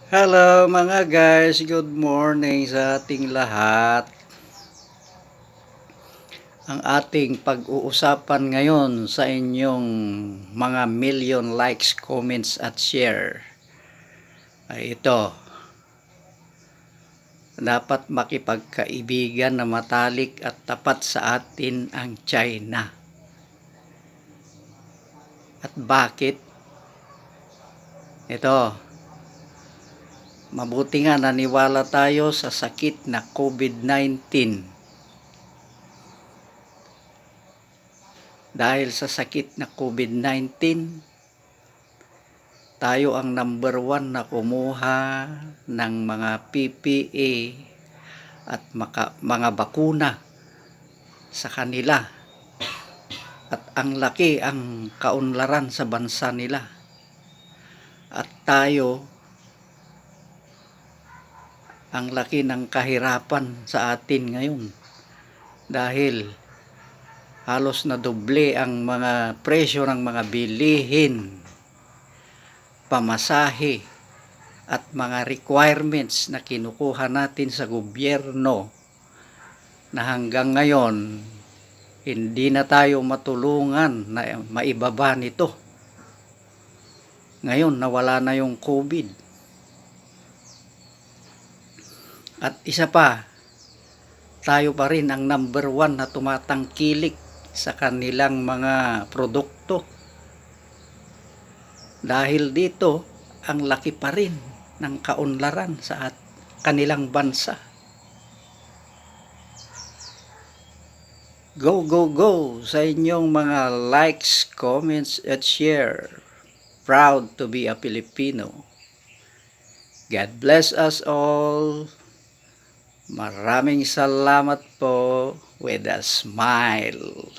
Hello mga guys, good morning sa ating lahat. Ang ating pag-uusapan ngayon sa inyong mga million likes, comments at share ay ito. Dapat makipagkaibigan na matalik at tapat sa atin ang China. At bakit? Ito, mabuti nga naniwala tayo sa sakit na COVID-19. Dahil sa sakit na COVID-19, tayo ang number 1 na kumuha ng mga PPE at mga bakuna sa kanila. At ang laki ang kaunlaran sa bansa nila. At tayo, ang laki ng kahirapan sa atin ngayon. Dahil halos na doble ang mga presyo ng mga bilihin, pamasahe at mga requirements na kinukuha natin sa gobyerno na hanggang ngayon hindi na tayo matulungan na maibaba nito. Ngayon nawala na yung COVID. At isa pa, tayo pa rin ang number 1 na tumatangkilik sa kanilang mga produkto. Dahil dito, ang laki pa rin ng kaunlaran sa kanilang bansa. Go, go, go sa inyong mga likes, comments, at share. Proud to be a Filipino. God bless us all. Maraming salamat po with a smile.